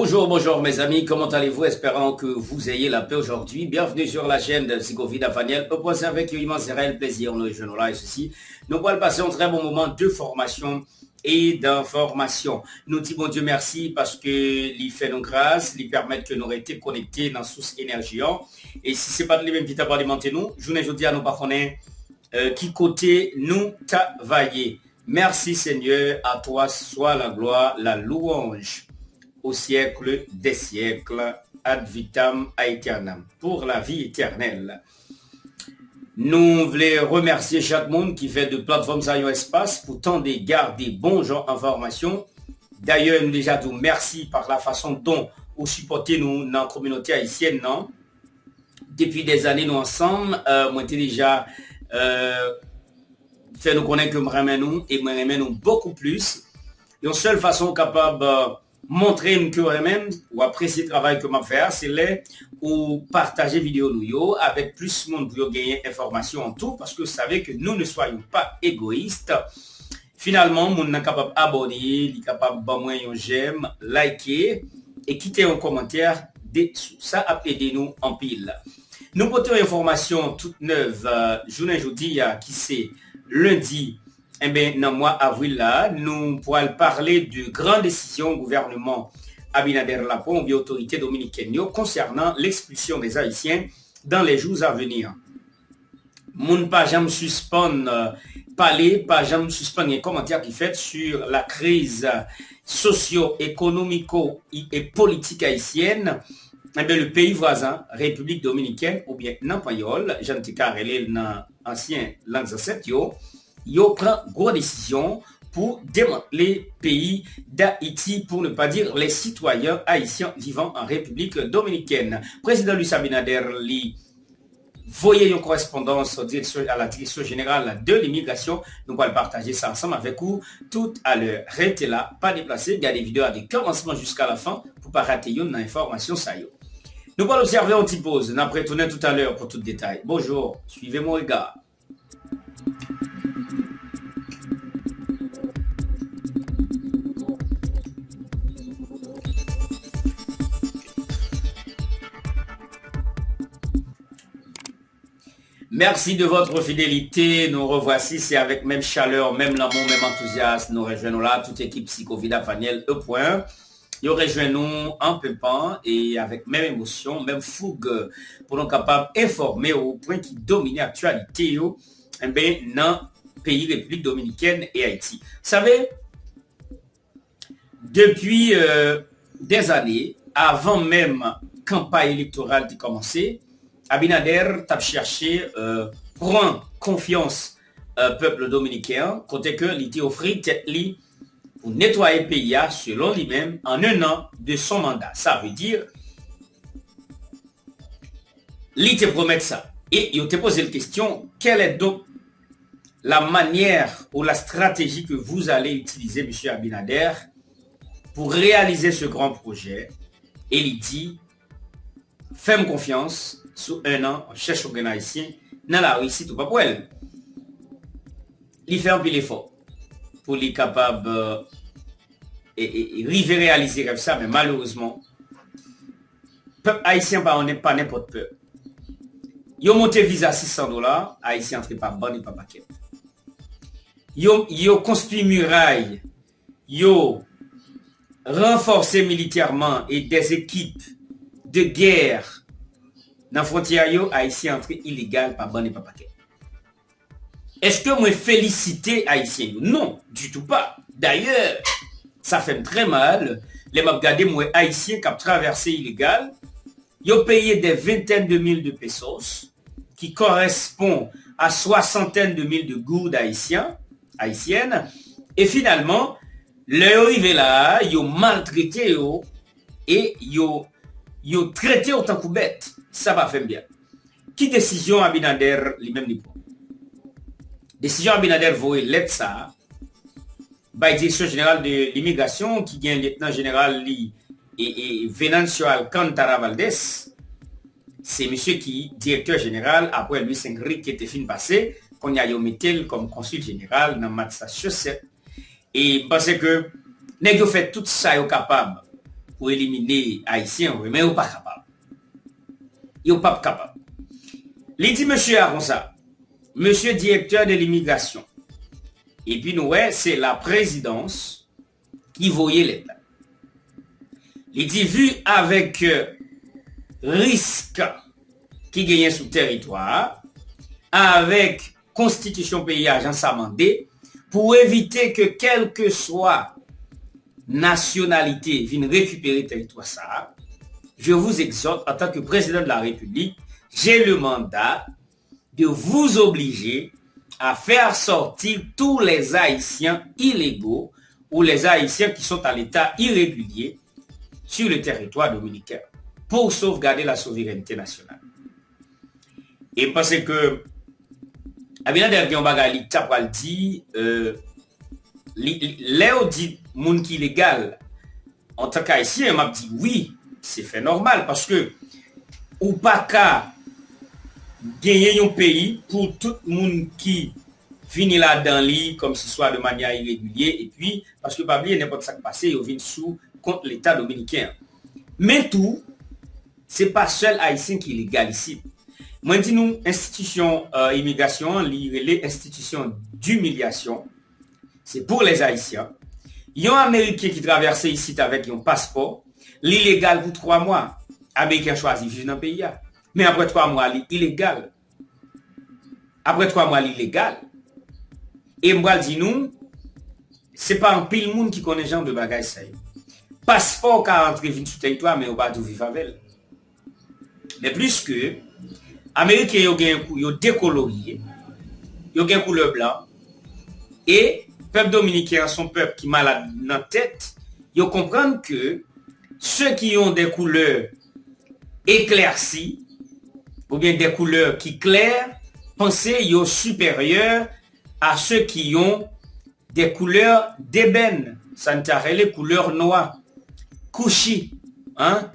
Bonjour, bonjour mes amis, comment allez-vous? Espérant que vous ayez la paix aujourd'hui. Bienvenue sur la chaîne de Psychovi Dafaniel. Au point avec immense réel plaisir, nous rejoignons là et ceci. Nous allons passer un très bon moment de formation et d'information. Nous disons bon Dieu merci parce que il fait nos grâces, il permet que nous restions connectés dans la source énergie. Et si ce n'est pas de lui-même qui t'a alimenté nous, je ne dis à nous pas qui côté nous travailler. Merci Seigneur, à toi soit la gloire, la louange au siècle des siècles, ad vitam aeternam, pour la vie éternelle. Nous voulons remercier chaque monde qui fait de plateforme Zion Espace pour tant de garder bons gens informations. D'ailleurs, nous déjà nous merci par la façon dont vous supportez nous dans la communauté haïtienne. Non? Depuis des années, nous ensemble, moi j'étais déjà fait nous connaître que moi nous et moi nous beaucoup plus. Et une seule façon capable montrer que moi-même ou apprécier le travail que je fais, c'est là ou partager vidéo nous avec plus de monde pour gagner information en tout, parce que vous savez que nous ne soyons pas égoïstes. Finalement, on est capable d'abonner, il est capable de moi un j'aime, liker et quitter un commentaire. Ça a aidé nous en pile. Nous portons une information toute neuve, journée jeudi, qui c'est lundi. Eh bien, dans le mois avril, là, nous pourrons parler de grandes décisions du gouvernement Abinader Lapon, ou autorité dominicaine, concernant l'expulsion des Haïtiens dans les jours à venir. Moun pas jamais suspendre parler, pas jamais suspendre les commentaires qui fait sur la crise socio-économico et politique haïtienne. Eh bien, le pays voisin, République dominicaine, ou bien Nampayol, Jean Ticarelé, dans ancien langue ancêtre, yo prend grosse décision pour démanteler le pays d'Haïti, pour ne pas dire les citoyens haïtiens vivant en République dominicaine. Président Luis Abinader li voyez une correspondance à la direction générale de l'immigration. Nous allons partager ça ensemble avec vous tout à l'heure. Restez là, pas déplacé, regardez la vidéo du commencement jusqu'à la fin pour ne pas rater une information. Ça y est. Nous allons observer une petite pause. Nous allons retourner tout à l'heure pour tout détail. Bonjour, suivez mon regard. Merci de votre fidélité. Nous revoici, c'est avec même chaleur, même l'amour, même enthousiasme. Nous rejoignons là toute équipe Psychovi Dafaniel E. Nous rejoignons en pépin et avec même émotion, même fougue pour nous capables d'informer au point qui domine l'actualité dans le pays République dominicaine et Haïti. Vous savez, depuis des années, avant même campagne électorale qui commençait, Abinader t'a cherché prendre confiance peuple dominicain, côté que il t'a offert tête li pour nettoyer le pays selon lui-même en un an de son mandat. Ça veut dire, il te promet ça. Et il te pose la question, quelle est donc la manière ou la stratégie que vous allez utiliser, M. Abinader, pour réaliser ce grand projet? Et il dit, fais-moi confiance. Sur un an, on cherche un haïtien dans la réussite ou pas pour elle. Il fait un peu l'effort pour les capables et réaliser comme ça, mais malheureusement, le peuple haïtien on n'est pas n'importe peu. Ils ont monté visa $600, haïtien entre pas bon et pas paquet. Ils ont construit muraille, ils ont renforcé militairement et des équipes de guerre. Dans la frontière, Haïtien entré illégal, pas bon et pas paquet. Est-ce que moi féliciter Haïtien? Non, du tout pas. D'ailleurs, ça fait très mal. Les m'a regardé moi Haïtien qui a traversé illégal. Ils ont payé des vingtaines de mille de pesos qui correspond à soixantaine de mille de gourdes haïtiennes. Et finalement, leur arrivé là, ils ont maltraité et ils ont traité autant que bête. Ça va faire bien. Qui décision Abinader lui-même dit pas? Décision Abinader voit l'aide ça. By direction générale de l'immigration qui gagne lieutenant général et Venancio Alcantara Valdés. C'est monsieur qui directeur général après Luis Enrique qui était fin passé qu'on y a mis comme consul général dans Massachusetts. Et parce que nous fait tout ça capable pour éliminer Haïtiens, mais ils sont pas capables. Ils sont pas capables. Il dit monsieur comme ça, monsieur directeur de l'immigration. Et puis nous, c'est la présidence qui voyait l'État. Il dit vu avec risque qui gagnait sous territoire, avec constitution pays agence amendée, pour éviter que quelle que soit nationalité vienne récupérer le territoire ça, je vous exhorte en tant que président de la République, j'ai le mandat de vous obliger à faire sortir tous les Haïtiens illégaux ou les Haïtiens qui sont à l'état irrégulier sur le territoire dominicain pour sauvegarder la souveraineté nationale. Et parce que Abinader Guillaume Bagali Tapral dit Léo dit moun qui légal en tant qu'haïtien m'a dit oui, c'est fait normal parce que ou pas qu'à gagner un pays pour tout le monde qui finit là dans l'île comme si soit de manière irrégulière et puis parce que pas oublier n'importe ça qui passe ils viennent sous contre l'état dominicain. Mais tout c'est pas seul haïtien qui est légal ici. Moi dis nous institution immigration les institutions d'humiliation. C'est pour les haïtiens. Il y a un américain qui traverse ici avec un passeport, l'illégal pour 3 mois. Américain choisi vivre dans le pays. Mais après 3 mois, l'illégal. Après 3 mois, l'illégal. Et moi, dis nous, c'est pas un pile monde qui connaît genre de bagages ça. Passeport qui a entré sur le territoire, mais on va tout vivre avec. Mais plus que, Américains, ils ont décoloré, ils ont une couleur blanc, et peuple dominicain, son peuple qui est malade dans la tête, ils comprennent que ceux qui ont des couleurs éclaircies, ou bien des couleurs qui claires, pensez qu'ils sont supérieurs à ceux qui ont des couleurs d'ébène, ça ne les couleurs noires, couchi, hein,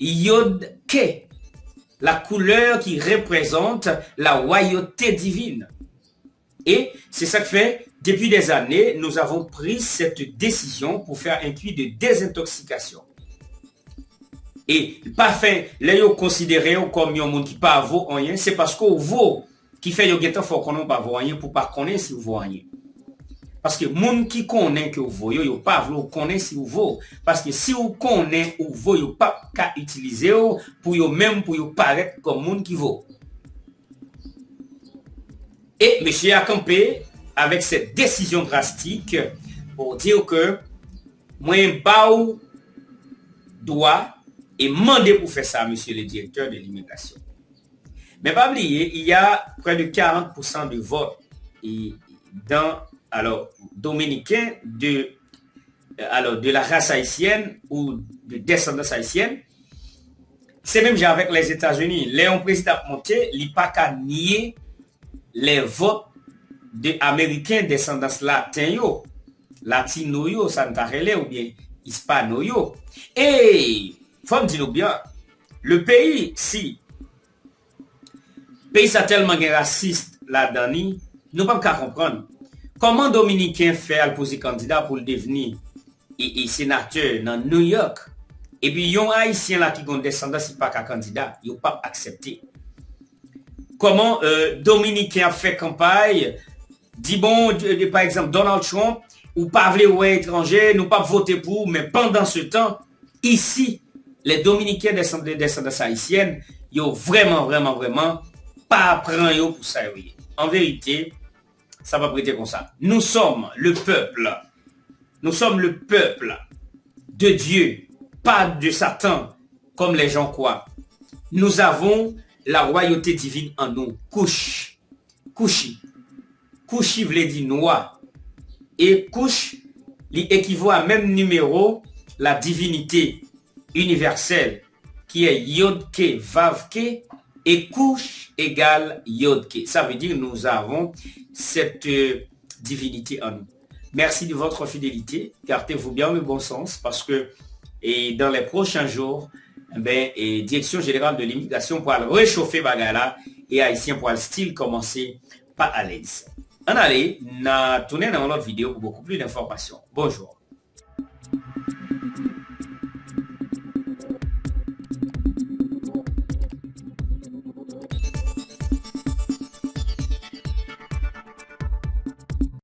yod ke, la couleur qui représente la royauté divine. Et c'est ça que fait, depuis des années, nous avons pris cette décision pour faire un puits de désintoxication. Et pas fait, les considérés comme un monde qui pas vaut rien, c'est parce que vous qui fait yo getan faut qu'on pas vaut rien pour pas connaître si vous vaut rien. Parce que monde qui connaît que vous vaut, yo pas vouloir connaître si vous vaut. Parce que si vous connaissez ou vaut, yo pas qu'à utiliser pour yo même pour yo paraître comme monde qui vaut. Et monsieur a campé avec cette décision drastique pour dire que moi baou doit et mandé pour faire ça, monsieur le directeur de l'immigration. Mais pas oublier, il y a près de 40% de votes dans dominicains de la race haïtienne ou de descendance haïtienne. C'est même genre avec les États-Unis. Léon président monté, il pas qu'à nier les votes des Américains descendance latino yo, santarele ou bien hispano yo. Et faut me dire bien, le pays si pays ça tellement raciste là-dedans, nous pas qu'à comprendre comment Dominicain fait à poser candidat pour le devenir et sénateur dans New York. Et puis yon haïtien là qui ont descendance pas qu'à candidat, yo pas accepté. Comment Dominicain fait campagne dit bon par exemple Donald Trump ou pas vouloir étranger, nous pas voter pour, mais pendant ce temps ici les Dominicains descendance haïtienne, yo vraiment pas prend yo pour ça. En vérité, ça va prêter comme ça. Nous sommes le peuple. Nous sommes le peuple de Dieu, pas de Satan, comme les gens croient. Nous avons la royauté divine en nous. Couche. Couchi. Couchi veut dire noir. Et couche, équivaut à même numéro la divinité universelle qui est Yod-Ke, Vav-Ke, et couche égale Yod-Ke. Ça veut dire que nous avons cette divinité en nous. Merci de votre fidélité. Gardez-vous bien le bon sens parce que dans les prochains jours, Direction générale de l'immigration pour réchauffer Bagala et Haïtien pour le style commencer pas à l'aise. On allait tourner dans notre vidéo pour beaucoup plus d'informations. Bonjour.